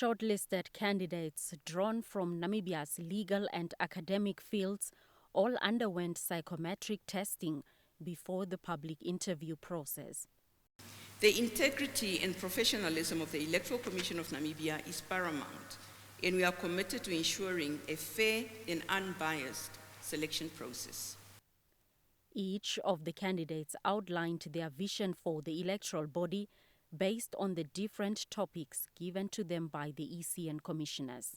Shortlisted candidates drawn from Namibia's legal and academic fields all underwent psychometric testing before the public interview process. The integrity and professionalism of the Electoral Commission of Namibia is paramount, and we are committed to ensuring a fair and unbiased selection process. Each of the candidates outlined their vision for the electoral body based on the different topics given to them by the ECN commissioners.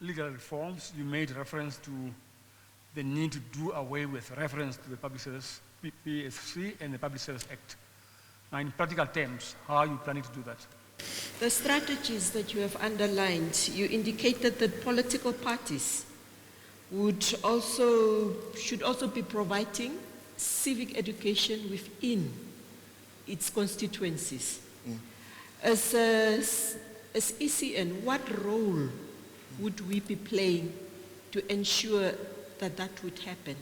Legal reforms, you made reference to the need to do away with reference to the Public Service PSC and the Public Service Act. Now, in practical terms, how are you planning to do that? The strategies that you have underlined, you indicated that political parties should also be providing civic education within its constituencies. As ECN, what role would we be playing to ensure that that would happen?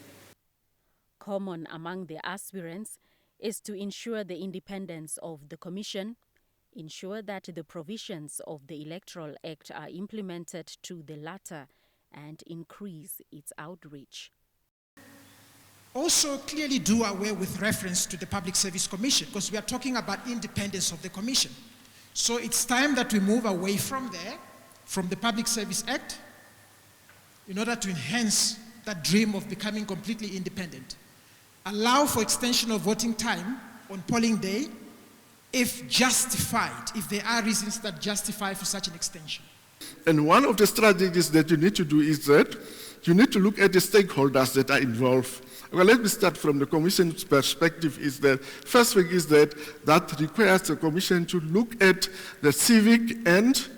Common among the aspirants is to ensure the independence of the Commission, ensure that the provisions of the Electoral Act are implemented to the latter, and increase its outreach. Also clearly do away with reference to the Public Service Commission, because we are talking about independence of the Commission. So it's time that we move away from there, from the Public Service Act, in order to enhance that dream of becoming completely independent. Allow for extension of voting time on polling day, if justified, if there are reasons that justify for such an extension. And one of the strategies that you need to do is that you need to look at the stakeholders that are involved. Well, let me start from the Commission's perspective. Is that first thing is that requires the Commission to look at the civic and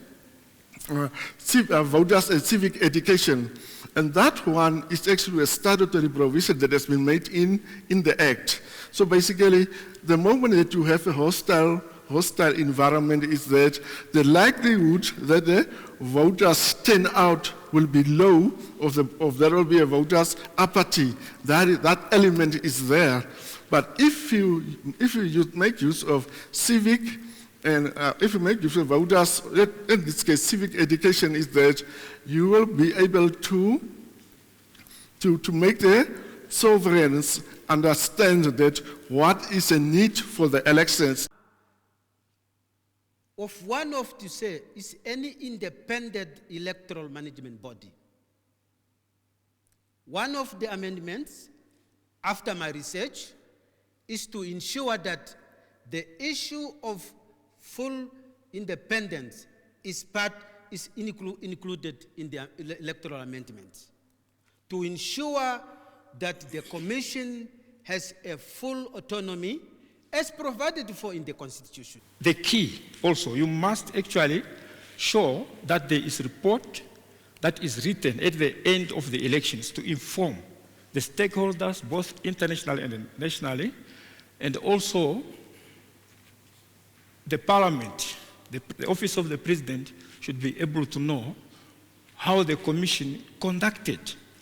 voters and civic education. And that one is actually a statutory provision that has been made in the Act. So basically, the moment that you have a hostile environment is that the likelihood that the voters turnout will be low, there will be a voters apathy. That element is there. But if you make use of civic and if you make use of voters, in this case civic education, is that you will be able to make the sovereigns understand that what is a need for the elections. Of one of to say is any independent electoral management body. One of the amendments, after my research, is to ensure that the issue of full independence is included in the electoral amendments. To ensure that the Commission has a full autonomy as provided for in the Constitution. The key also, you must actually show that there is a report that is written at the end of the elections to inform the stakeholders, both internationally and nationally, and also the Parliament, the Office of the President should be able to know how the Commission conducted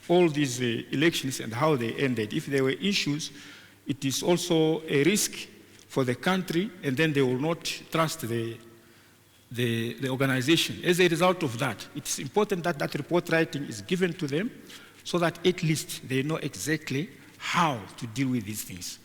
all these elections and how they ended. If there were issues, it is also a risk for the country, and then they will not trust the organization. As a result of that, it's important that that report writing is given to them so that at least they know exactly how to deal with these things.